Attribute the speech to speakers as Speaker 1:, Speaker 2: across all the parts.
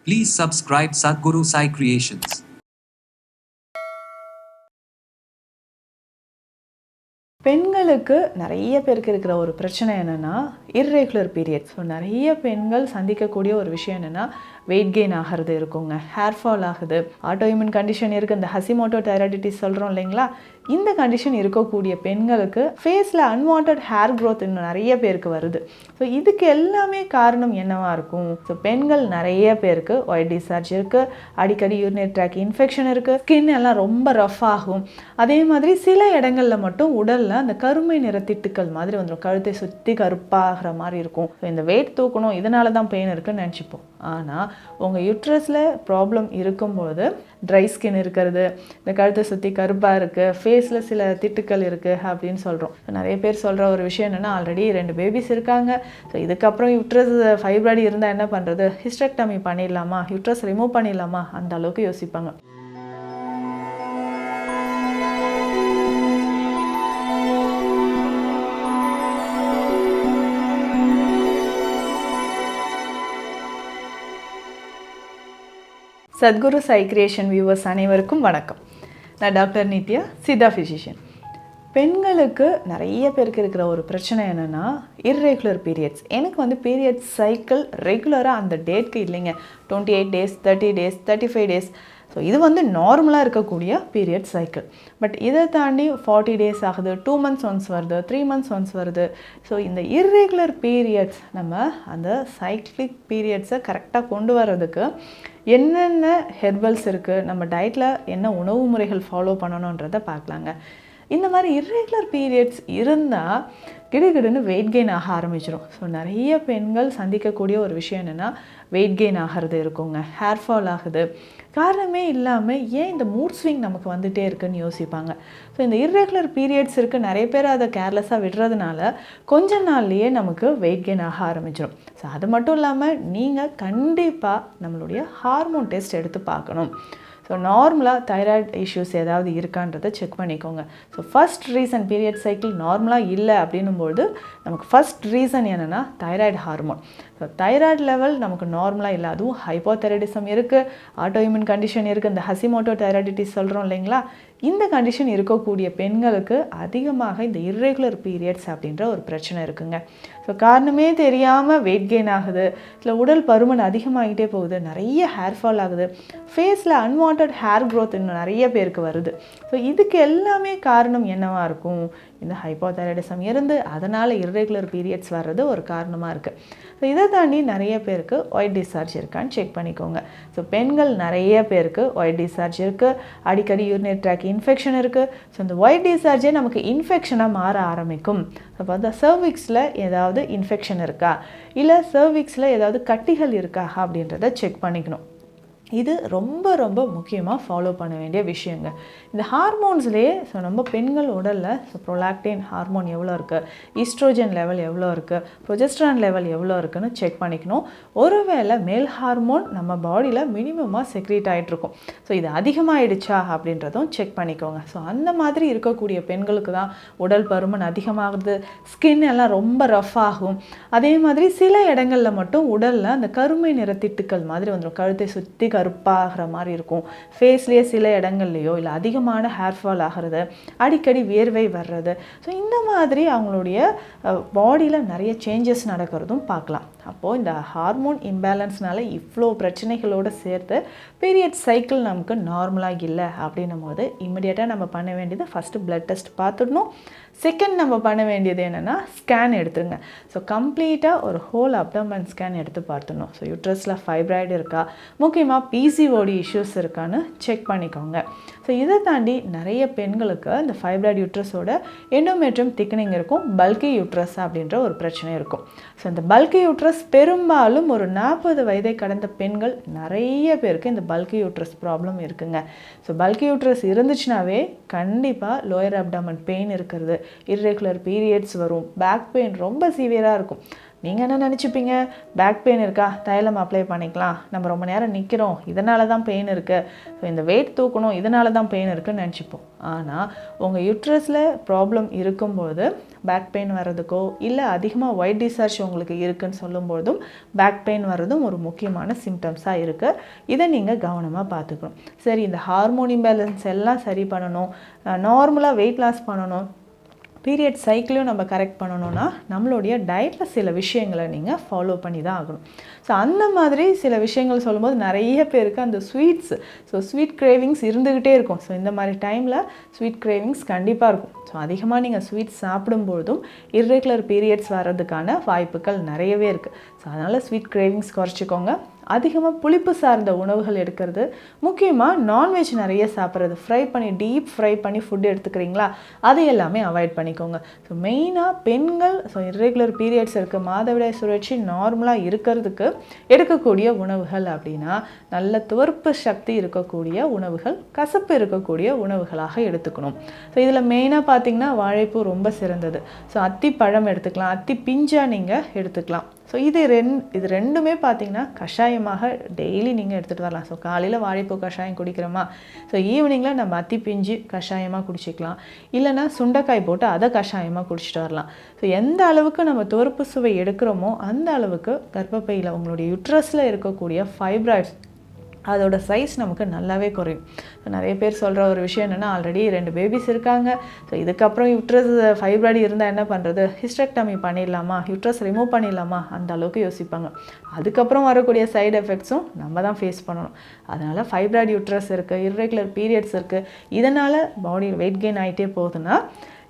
Speaker 1: Please subscribe Sadhguru Sai Creations.
Speaker 2: பெண்களுக்கு நிறைய பேருக்கு இருக்கிற ஒரு பிரச்சனை என்னென்னா இர்ரெகுலர் பீரியட்ஸ். ஸோ நிறைய பெண்கள் சந்திக்கக்கூடிய ஒரு விஷயம் என்னென்னா வெயிட் கெயின் ஆகிறது இருக்குங்க, ஹேர் ஃபால் ஆகுது, ஆட்டோஇம்யூன் கண்டிஷன் இருக்குது, இந்த ஹசிமோட்டோ தைராய்டிட்டிஸ் சொல்கிறோம் இல்லைங்களா. இந்த கண்டிஷன் இருக்கக்கூடிய பெண்களுக்கு ஃபேஸில் அன்வான்ட் ஹேர் க்ரோத் இன்னும் நிறைய பேருக்கு வருது. ஸோ இதுக்கு எல்லாமே காரணம் என்னவாக இருக்கும்? ஸோ பெண்கள் நிறைய பேருக்கு ஒயிட் டிஸ்சார்ஜ் இருக்குது, அடிக்கடி யூரினரி ட்ராக் இன்ஃபெக்ஷன் இருக்குது, ஸ்கின் எல்லாம் ரொம்ப ரஃப் ஆகும். அதே மாதிரி சில இடங்களில் மட்டும் உடலில் அந்த கருமை நிற திட்டுக்கள் மாதிரி வந்துடும், கழுத்தை சுற்றி கருப்பாகிற மாதிரி இருக்கும். ஸோ இந்த வெயிட் தூக்கணும் இதனால தான் பெயின் இருக்குன்னு நினச்சிப்போம். ஆனால் உங்கள் யூட்ரஸில் ப்ராப்ளம் இருக்கும்போது ட்ரை ஸ்கின் இருக்கிறது, இந்த கழுத்தை சுற்றி கருப்பாக இருக்குது, ஃபேஸில் சில திட்டுக்கள் இருக்குது அப்படின்னு சொல்கிறோம். நிறைய பேர் சொல்கிற ஒரு விஷயம் என்னென்னா, ஆல்ரெடி 2 பேபிஸ் இருக்காங்க, ஸோ இதுக்கப்புறம் யூட்ரஸ் ஃபைப்ராய்டு இருந்தால் என்ன பண்ணுறது, ஹிஸ்டெக்டமி பண்ணிடலாமா, யூட்ரஸ் ரிமூவ் பண்ணிடலாமா, அந்த அளவுக்கு யோசிப்பாங்க. சத்குரு சாய் கிரியேஷன் வியூவர்ஸ் அனைவருக்கும் வணக்கம். நான் டாக்டர் நித்யா, சித்தா ஃபிசிஷியன். பெண்களுக்கு நிறைய பேருக்கு இருக்கிற ஒரு பிரச்சனை என்னென்னா இர்ரெகுலர் பீரியட்ஸ். எனக்கு வந்து பீரியட்ஸ் சைக்கிள் ரெகுலராக அந்த டேட்க்கு இல்லைங்க, 28 டேஸ், 30 டேஸ், 35 டேஸ். ஸோ இது வந்து நார்மலாக இருக்கக்கூடிய பீரியட் சைக்கிள். பட் இதை தாண்டி 40 டேஸ் ஆகுது, 2 months ஒன்ஸ் வருது, 3 months ஒன்ஸ் வருது. ஸோ இந்த இர்ரெகுலர் பீரியட்ஸ் நம்ம அந்த சைக்ளிக் பீரியட்ஸை கரெக்டாக கொண்டு வர்றதுக்கு என்னென்ன ஹெர்பல்ஸ் இருக்குது, நம்ம டயட்டில் என்ன உணவு முறைகள் ஃபாலோ பண்ணணுன்றதை பார்க்கலாங்க. இந்த மாதிரி இர்ரெகுலர் பீரியட்ஸ் இருந்தால் கிடுகிடுன்னு வெயிட் கெயின் ஆக ஆரம்பிச்சிடும். ஸோ நிறைய பெண்கள் சந்திக்கக்கூடிய ஒரு விஷயம் என்னென்னா வெயிட் கெயின் ஆகிறது இருக்குங்க, ஹேர் ஃபால் ஆகுது, காரணமே இல்லாமல் ஏன் இந்த மூட் ஸ்விங் நமக்கு வந்துகிட்டே இருக்குன்னு யோசிப்பாங்க. ஸோ இந்த இர்ரெகுலர் பீரியட்ஸ் இருக்குது, நிறைய பேர் அதை கேர்லெஸ்ஸாக விடுறதுனால கொஞ்ச நாள்லேயே நமக்கு வெயிட் கெயின் ஆக ஆரம்பிச்சிடும். ஸோ அது மட்டும் இல்லாமல் நீங்கள் கண்டிப்பாக நம்மளுடைய ஹார்மோன் டெஸ்ட் எடுத்து பார்க்கணும். ஸோ நார்மலாக தைராய்டு இஷ்யூஸ் ஏதாவது இருக்கான்றதை செக் பண்ணிக்கோங்க. So first reason period cycle நார்மலாக இல்லை அப்படின்னும்போது நமக்கு ஃபஸ்ட் ரீசன் என்னென்னா thyroid hormone. So thyroid level நமக்கு நார்மலாக இல்லை, அதுவும் ஹைப்போதைராய்டிசம் இருக்குது, ஆட்டோஇம்யூன் கண்டிஷன் இருக்குது, இந்த ஹசிமோட்டோ தைராய்டிட்டிஸ் சொல்கிறோம் இல்லைங்களா. இந்த கண்டிஷன் இருக்கக்கூடிய பெண்களுக்கு அதிகமாக இந்த இர்ரெகுலர் பீரியட்ஸ் அப்படின்ற ஒரு பிரச்சனை இருக்குங்க. ஸோ காரணமே தெரியாமல் வெயிட் கெயின் ஆகுது, இல்லை உடல் பருமன் அதிகமாகிட்டே போகுது, நிறைய ஹேர் ஃபால் ஆகுது, ஃபேஸில் அன்வான்ட் ஹேர் க்ரோத் இன்னும் நிறைய பேருக்கு வருது. ஸோ இதுக்கு எல்லாமே காரணம் என்னவாக இருக்கும்? இந்த ஹைப்போதைராய்டிசம் இருந்து அதனால் இர்ரெகுலர் பீரியட்ஸ் வர்றது ஒரு காரணமாக இருக்குது. ஸோ இதை தாண்டி நிறைய பேருக்கு ஒயிட் டிஸ்சார்ஜ் இருக்கான்னு செக் பண்ணிக்கோங்க. ஸோ பெண்கள் நிறைய பேருக்கு ஒயிட் டிஸ்சார்ஜ் இருக்குது, அடிக்கடி யூரினரி ட்ராக் இன்ஃபெக்ஷன் இருக்குது. ஸோ இந்த ஒயிட் டிஸ்சார்ஜே நமக்கு இன்ஃபெக்ஷனாக மாற ஆரம்பிக்கும். அப்போ அந்த சர்விக்ஸில் ஏதாவது இன்ஃபெக்ஷன் இருக்கா, இல்லை சர்விக்ஸில் ஏதாவது கட்டிகள் இருக்கா அப்படின்றத செக் பண்ணிக்கணும். இது ரொம்ப ரொம்ப முக்கியமாக ஃபாலோ பண்ண வேண்டிய விஷயங்க. இந்த ஹார்மோன்ஸ்லேயே ஸோ நம்ம பெண்கள் உடலில் ஸோ ப்ரொலாக்டின் ஹார்மோன் எவ்வளோ இருக்குது, ஈஸ்ட்ரோஜன் லெவல் எவ்வளோ இருக்குது, ப்ரொஜெஸ்ட்ரான் லெவல் எவ்வளோ இருக்குன்னு செக் பண்ணிக்கணும். ஒருவேளை மேல் ஹார்மோன் நம்ம பாடியில் மினிமமாக செக்ரீட் ஆகிட்ருக்கும், ஸோ இது அதிகமாகிடுச்சா அப்படின்றதும் செக் பண்ணிக்கோங்க. ஸோ அந்த மாதிரி இருக்கக்கூடிய பெண்களுக்கு தான் உடல் பருமன் அதிகமாகுது, ஸ்கின் எல்லாம் ரொம்ப ரஃப் ஆகும். அதே மாதிரி சில இடங்களில் மட்டும் உடலில் அந்த கருமை நிற திட்டுக்கள் மாதிரி வந்துடும், கழுத்தை சுற்றி கருப்பாகிற மாதிரி இருக்கும், ஃபேஸ்லேயே சில இடங்கள்லையோ இல்லை அதிகமான ஹேர் ஃபால் ஆகிறது, அடிக்கடி வியர்வை வர்றது. ஸோ இந்த மாதிரி அவங்களுடைய பாடியில் நிறைய சேஞ்சஸ் நடக்கிறதும் பார்க்கலாம். அப்போது இந்த ஹார்மோன் இம்பேலன்ஸ்னால இவ்வளோ பிரச்சனைகளோடு சேர்த்து பீரியட் சைக்கிள் நமக்கு நார்மலாக இல்லை அப்படின்னும் போது இம்மிடியேட்டாக நம்ம பண்ண வேண்டியது ஃபஸ்ட்டு பிளட் டெஸ்ட் பார்த்துடணும். செகண்ட் நம்ம பண்ண வேண்டியது என்னென்னா ஸ்கேன் எடுத்துருங்க. ஸோ கம்ப்ளீட்டாக ஒரு ஹோல் அப்டமன் ஸ்கேன் எடுத்து பார்த்துடணும். ஸோ யூட்ரஸில் ஃபைப்ராய்டு இருக்கா, முக்கியமாக பிசிஓடி இஷ்யூஸ் இருக்கான்னு செக் பண்ணிக்கோங்க. ஸோ இதை தாண்டி நிறைய பெண்களுக்கு இந்த ஃபைப்ராய்டு யூட்ரஸோட எண்டோமெட்ரியம் திக்னிங் இருக்கும், பல்கி யூட்ரஸ் அப்படின்ற ஒரு பிரச்சனை இருக்கும். ஸோ இந்த பல்கி யூட்ரஸ் பெரும்பாலும் ஒரு 40 வயதை கடந்த பெண்கள் நிறைய பேருக்கு இந்த பல்கி யூட்ரஸ் ப்ராப்ளம் இருக்குங்க. ஸோ பல்கி யூட்ரஸ் இருந்துச்சுனாவே கண்டிப்பாக லோயர் அப்டாமன் பெயின் இருக்கிறது, இர்ரெகுலர் பீரியட்ஸ் வரும், பேக் பெயின் ரொம்ப சிவியராக இருக்கும், நீங்கள் என்ன நினச்சிப்பீங்க, பேக் பெயின் இருக்கா, தைலம் அப்ளை பண்ணிக்கலாம், நம்ம ரொம்ப நேரம் நிற்கிறோம் இதனால தான் பெயின் இருக்குது, ஸோ இந்த வெயிட் தூக்கணும் இதனால தான் பெயின் இருக்குதுன்னு நினச்சிப்போம். ஆனால் உங்கள் யூட்ரஸில் ப்ராப்ளம் இருக்கும்போது பேக் பெயின் வர்றதுக்கோ இல்லை அதிகமாக ஒயிட் டிஸ்சார்ஜ் உங்களுக்கு இருக்குதுன்னு சொல்லும்போதும் பேக் பெயின் வர்றதும் ஒரு முக்கியமான சிம்டம்ஸாக இருக்குது. இதை நீங்கள் கவனமாக பார்த்துக்கணும். சரி, இந்த ஹார்மோன் இம்பேலன்ஸ் எல்லாம் சரி பண்ணணும், நார்மலாக வெயிட் லாஸ் பண்ணணும், பீரியட் சைக்கிளையும் நம்ம கரெக்ட் பண்ணணும்னா நம்மளுடைய டயட்டில் சில விஷயங்களை நீங்கள் ஃபாலோ பண்ணி தான் ஆகணும். ஸோ அந்த மாதிரி சில விஷயங்கள் சொல்லும்போது நிறைய பேருக்கு அந்த ஸ்வீட்ஸ், ஸோ ஸ்வீட் கிரேவிங்ஸ் இருந்துக்கிட்டே இருக்கும். ஸோ இந்த மாதிரி டைமில் ஸ்வீட் கிரேவிங்ஸ் கண்டிப்பாக இருக்கும். ஸோ அதிகமாக நீங்கள் ஸ்வீட்ஸ் சாப்பிடும்பொழுதும் இர்ரெகுலர் பீரியட்ஸ் வர்றதுக்கான வாய்ப்புகள் நிறையவே இருக்குது. ஸோ அதனால் ஸ்வீட் கிரேவிங்ஸ் குறைச்சிக்கோங்க. அதிகமாக புளிப்பு சார்ந்த உணவுகள் எடுக்கிறது, முக்கியமாக நான்வெஜ் நிறைய சாப்பிட்றது, ஃப்ரை பண்ணி டீப் ஃப்ரை பண்ணி ஃபுட் எடுத்துக்கிறீங்களா, அதை எல்லாமே அவாய்ட் பண்ணிக்கோங்க. ஸோ மெயினாக பெண்கள் ஸோ இர்ரெகுலர் பீரியட்ஸ் இருக்குது, மாதவிடாய் சுழற்சி நார்மலாக இருக்கிறதுக்கு எடுக்கக்கூடிய உணவுகள் அப்படின்னா நல்ல துவர்ப்பு சக்தி இருக்கக்கூடிய உணவுகள், கசப்பு இருக்கக்கூடிய உணவுகளாக எடுத்துக்கணும். ஸோ இதில் மெயினாக பார்த்தீங்கன்னா வாழைப்பூ ரொம்ப சிறந்தது. ஸோ அத்திப்பழம் எடுத்துக்கலாம், அத்தி பிஞ்சா நீங்கள் எடுத்துக்கலாம். ஸோ இது ரெண்டுமே பார்த்தீங்கன்னா கஷாயமாக டெய்லி நீங்கள் எடுத்துகிட்டு வரலாம். ஸோ காலையில் வாழைப்பூ கஷாயம் குடிக்கிறோமா, ஸோ ஈவினிங்கில் நம்ம அத்தி பிஞ்சு கஷாயமாக குடிச்சிக்கலாம், இல்லைனா சுண்டைக்காய் போட்டு அதை கஷாயமாக குடிச்சிட்டு வரலாம். ஸோ எந்த அளவுக்கு நம்ம துவர்ப்பு சுவை எடுக்கிறோமோ அந்த அளவுக்கு கர்ப்பப்பையில் உங்களுடைய யுட்ரஸில் இருக்கக்கூடிய ஃபைப்ராய்ட்ஸ் அதோட சைஸ் நமக்கு நல்லாவே குறையும். ஸோ நிறைய பேர் சொல்கிற ஒரு விஷயம் என்னென்னா, ஆல்ரெடி 2 பேபிஸ் இருக்காங்க, ஸோ இதுக்கப்புறம் யுட்ரஸ் ஃபைப்ராய்டு இருந்தால் என்ன பண்ணுறது, ஹிஸ்டெக்டமி பண்ணிடலாமா, யுட்ரஸ் ரிமூவ் பண்ணிடலாமா, அந்த அளவுக்கு யோசிப்பாங்க. அதுக்கப்புறம் வரக்கூடிய சைடு எஃபெக்ட்ஸும் நம்ம தான் ஃபேஸ் பண்ணணும். அதனால் ஃபைப்ராய்டு யுட்ரஸ் இருக்குது, இர்ரெகுலர் பீரியட்ஸ் இருக்குது, இதனால் பாடி வெயிட் கெயின் ஆகிட்டே போகுதுன்னா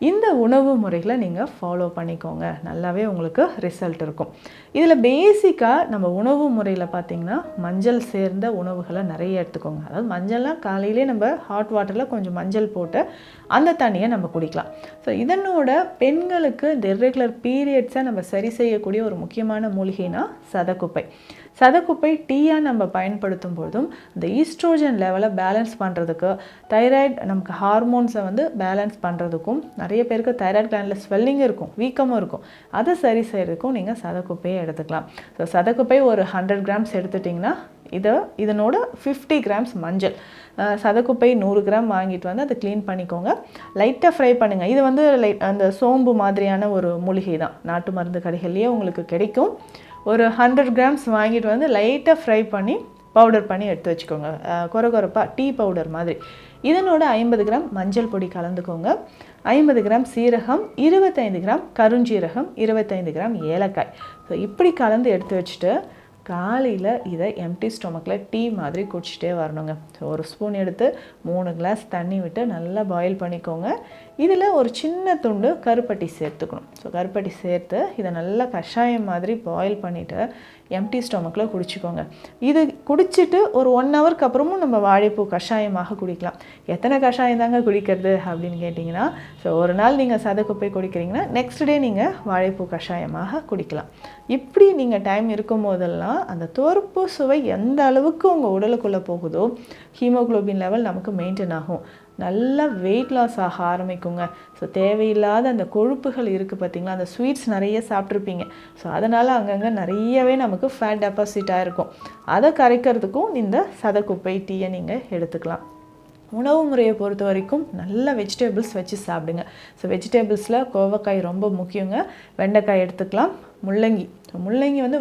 Speaker 2: இந்த உணவு முறைகளை நீங்கள் ஃபாலோ பண்ணிக்கோங்க, நல்லாவே உங்களுக்கு ரிசல்ட் இருக்கும். இதில் பேசிக்காக நம்ம உணவு முறையில் பார்த்திங்கன்னா மஞ்சள் சேர்ந்த உணவுகளை நிறைய எடுத்துக்கோங்க. அதாவது மஞ்சள்லாம் காலையிலே நம்ம ஹாட் வாட்டரில் கொஞ்சம் மஞ்சள் போட்டு அந்த தண்ணியை நம்ம குடிக்கலாம். ஸோ இதனோட பெண்களுக்கு இந்த இர்ரெகுலர் பீரியட்ஸை நம்ம சரி செய்யக்கூடிய ஒரு முக்கியமான மூலிகைனா சதக்குப்பை. சதக்குப்பை டீயாக நம்ம பயன்படுத்தும் போதும் இந்த ஈஸ்ட்ரோஜன் லெவலை பேலன்ஸ் பண்ணுறதுக்கு, தைராய்டு நமக்கு ஹார்மோன்ஸை பேலன்ஸ் பண்ணுறதுக்கும், நிறைய பேருக்கு தைராய்டு கிளாண்டில் ஸ்வெல்லிங் இருக்கும், வீக்கமும் இருக்கும், அதை சரி செய்கிறதுக்கும் நீங்கள் சதக்குப்பையை எடுத்துக்கலாம். ஸோ சதக்குப்பை ஒரு 100 கிராம்ஸ் எடுத்துட்டிங்கன்னா இதனோட 50 கிராம்ஸ் மஞ்சள், சதக்குப்பை 100 கிராம் வாங்கிட்டு அதை க்ளீன் பண்ணிக்கோங்க, லைட்டாக ஃப்ரை பண்ணுங்கள். இது அந்த சோம்பு மாதிரியான ஒரு மூலிகை தான், நாட்டு மருந்து கடைகள்லேயே உங்களுக்கு கிடைக்கும். ஒரு 100 கிராம்ஸ் வாங்கிட்டு லைட்டாக ஃப்ரை பண்ணி பவுடர் பண்ணி எடுத்து வச்சுக்கோங்க, கொரகொரப்பாக டீ பவுடர் மாதிரி. இதனோட 50 கிராம் மஞ்சள் பொடி கலந்துக்கோங்க, 50 கிராம் சீரகம், 25 கிராம் கருஞ்சீரகம், 25 கிராம் ஏலக்காய். ஸோ இப்படி கலந்து எடுத்து வச்சுட்டு காலையில் இதை எம்டி ஸ்டொமக்கில் டீ மாதிரி குடிச்சிட்டே வரணுங்க. ஸோ ஒரு ஸ்பூன் எடுத்து 3 கிளாஸ் தண்ணி விட்டு நல்லா பாயில் பண்ணிக்கோங்க. இதில் ஒரு சின்ன துண்டு கருப்பட்டி சேர்த்துக்கணும். ஸோ கருப்பட்டி சேர்த்து இதை நல்லா கஷாயம் மாதிரி பாயில் பண்ணிவிட்டு எம்டி ஸ்டொமக்கில் குடிச்சிக்கோங்க. இது குடிச்சிட்டு ஒரு 1 ஹவருக்கு அப்புறமும் நம்ம வாழைப்பூ கஷாயமாக குடிக்கலாம். எத்தனை கஷாயம் தாங்க குடிக்கிறது அப்படின்னு கேட்டிங்கன்னா, ஸோ ஒரு நாள் நீங்கள் சதக்குப்பை குடிக்கிறீங்கன்னா நெக்ஸ்ட் டே நீங்கள் வாழைப்பூ கஷாயமாக குடிக்கலாம். இப்படி நீங்கள் டைம் இருக்கும் போதெல்லாம் அந்த துவர்ப்பு சுவை எந்த அளவுக்கு உங்கள் உடலுக்குள்ளே போகுதோ ஹீமோக்ளோபின் லெவல் நமக்கு மெயின்டைன் ஆகும், நல்லா வெயிட் லாஸ் ஆக ஆரம்பிக்குங்க. ஸோ தேவையில்லாத அந்த கொழுப்புகள் இருக்குது பார்த்திங்களா, அந்த ஸ்வீட்ஸ் நிறைய சாப்பிட்ருப்பீங்க, ஸோ அதனால் அங்கங்கே நிறையவே நமக்கு ஃபேட் டெபாசிட் ஆகிருக்கும். அதை கரைக்கிறதுக்கும் இந்த சதக்குப்பை டீயை நீங்கள் எடுத்துக்கலாம். உணவு முறையை பொறுத்த வரைக்கும் நல்ல வெஜிடபிள்ஸ் வச்சு சாப்பிடுங்க. ஸோ வெஜிடபிள்ஸில் கோவக்காய் ரொம்ப முக்கியங்க, வெண்டைக்காய் எடுத்துக்கலாம், முள்ளங்கி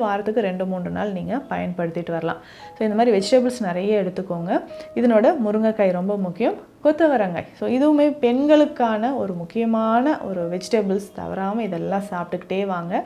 Speaker 2: வாரத்துக்கு 2-3 நாள் நீங்கள் பயன்படுத்திட்டு வரலாம். ஸோ இந்த மாதிரி வெஜிடபிள்ஸ் நிறைய எடுத்துக்கோங்க. இதனோட முருங்கைக்காய் ரொம்ப முக்கியம், கொத்தவரங்காய். ஸோ இதுவுமே பெண்களுக்கான ஒரு முக்கியமான ஒரு வெஜிடபிள்ஸ், தவறாமல் இதெல்லாம் சாப்பிட்டுக்கிட்டே வாங்க.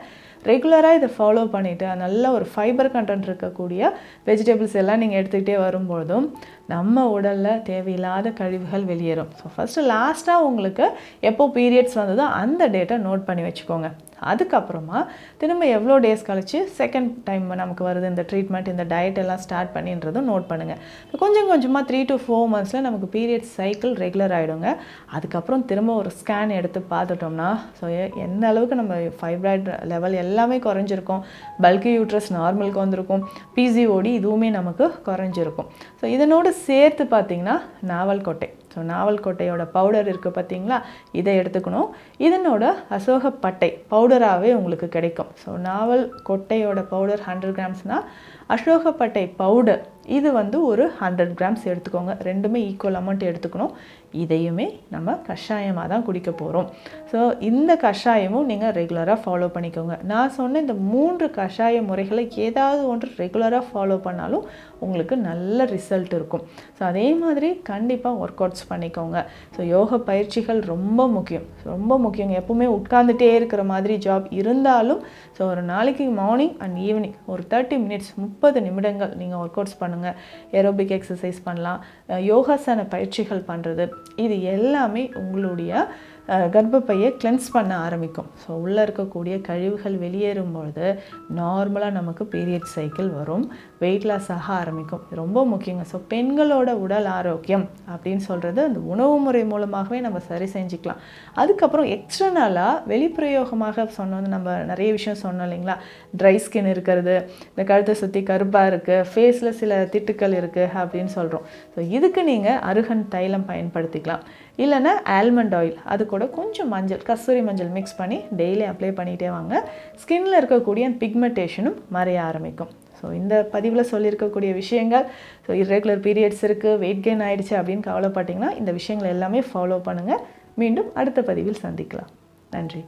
Speaker 2: ரெகுலராக இதை ஃபாலோ பண்ணிவிட்டு நல்ல ஒரு ஃபைபர் கண்டென்ட் இருக்கக்கூடிய வெஜிடபிள்ஸ் எல்லாம் நீங்கள் எடுத்துக்கிட்டே வரும்பொழுதும் நம்ம உடலில் தேவையில்லாத கழிவுகள் வெளியேறும். ஸோ ஃபஸ்ட்டு லாஸ்ட்டாக உங்களுக்கு எப்போ பீரியட்ஸ் வந்ததோ அந்த டேட்டை நோட் பண்ணி வச்சுக்கோங்க. அதுக்கப்புறமா திரும்ப எவ்வளோ டேஸ் கழிச்சு செகண்ட் டைம் நமக்கு வருது இந்த ட்ரீட்மெண்ட், இந்த டயட் எல்லாம் ஸ்டார்ட் பண்ணின்றதும் நோட் பண்ணுங்கள். கொஞ்சம் கொஞ்சமாக 3 to 4 மந்த்ஸில் நமக்கு பீரியட்ஸ் சைக்கிள் ரெகுலர் ஆகிடுங்க. அதுக்கப்புறம் திரும்ப ஒரு ஸ்கேன் எடுத்து பார்த்துட்டோம்னா ஸோ எந்த அளவுக்கு நம்ம ஃபைப்ராய்டு லெவல் எல்லாமே குறைஞ்சிருக்கும், பல்கி யூட்ரஸ் நார்மலுக்கு வந்திருக்கும், பிசிஓடி இதுவுமே நமக்கு குறைஞ்சிருக்கும். ஸோ இதனோடு சேர்த்து பார்த்திங்கன்னா நாவல் கொட்டை. ஸோ ஸோ நாவல் கொட்டையோட பவுடர் இருக்குது பார்த்தீங்களா, இதை எடுத்துக்கணும். இதனோட அசோகப்பட்டை பவுடராகவே உங்களுக்கு கிடைக்கும். ஸோ நாவல் கொட்டையோட பவுடர் 100 கிராம்ஸ்னால் அசோகப்பட்டை பவுடர் இது வந்து ஒரு 100 கிராம்ஸ் எடுத்துக்கோங்க. ரெண்டுமே ஈக்குவல் அமௌண்ட் எடுத்துக்கணும். இதையுமே நம்ம கஷாயமாக தான் குடிக்க போகிறோம். ஸோ இந்த கஷாயமும் நீங்கள் ரெகுலராக ஃபாலோ பண்ணிக்கோங்க. நான் சொன்ன இந்த 3 கஷாய முறைகளை ஏதாவது ஒன்று ரெகுலராக ஃபாலோ பண்ணாலும் உங்களுக்கு நல்ல ரிசல்ட் இருக்கும். ஸோ அதே மாதிரி கண்டிப்பாக ஒர்க் அவுட்ஸ் பண்ணிக்கோங்க. ஸோ யோக பயிற்சிகள் ரொம்ப முக்கியம், ரொம்ப முக்கியங்க. எப்பவுமே உட்காந்துட்டே இருக்கிற மாதிரி ஜாப் இருந்தாலும் ஸோ ஒரு நாளைக்கு மார்னிங் அண்ட் ஈவினிங் ஒரு 30 மினிட்ஸ் 30 நிமிடங்கள் நீங்கள் ஒர்க் அவுட்ஸ் பண்ணுங்கள். ஏரோபிக் எக்ஸசைஸ் பண்ணலாம், யோகாசன பயிற்சிகள் பண்ணுறது, இது எல்லாமே உங்களுடைய கர்ப்பப்பையை கிளென்ஸ் பண்ண ஆரம்பிக்கும். ஸோ உள்ளே இருக்கக்கூடிய கழிவுகள் வெளியேறும்பொழுது நார்மலாக நமக்கு பீரியட் சைக்கிள் வரும், வெயிட் லாஸ் ஆக ஆரம்பிக்கும். ரொம்ப முக்கியங்க. ஸோ பெண்களோட உடல் ஆரோக்கியம் அப்படின்னு சொல்கிறது அந்த உணவு முறை மூலமாகவே நம்ம சரி செஞ்சுக்கலாம். அதுக்கப்புறம் எக்ஸ்டர்னலாக வெளிப்பிரயோகமாக சொன்னது நம்ம நிறைய விஷயம் சொன்னோம் இல்லைங்களா, ட்ரை ஸ்கின் இருக்கிறது, இந்த கழுத்தை சுற்றி கருப்பாக இருக்குது, ஃபேஸில் சில திட்டுக்கள் இருக்குது அப்படின்னு சொல்கிறோம். ஸோ இதுக்கு நீங்கள் அருகன் தைலம் பயன்படுத்திக்கலாம். இல்லைன்னா ஆல்மண்ட் ஆயில், அது கூட கொஞ்சம் மஞ்சள், கஸ்தூரி மஞ்சள் மிக்ஸ் பண்ணி டெய்லி அப்ளை பண்ணிகிட்டே வாங்க. ஸ்கின்னில் இருக்கக்கூடிய பிக்மெண்டேஷனும் மறைய ஆரம்பிக்கும். ஸோ இந்த பதிவில் சொல்லியிருக்கக்கூடிய விஷயங்கள், ஸோ இர்ரெகுலர் பீரியட்ஸ் இருக்குது, வெயிட் கெயின் ஆகிடுச்சு அப்படின்னு கவலைப்பட்டிங்கன்னா இந்த விஷயங்கள் எல்லாமே ஃபாலோ பண்ணுங்கள். மீண்டும் அடுத்த பதிவில் சந்திக்கலாம். நன்றி.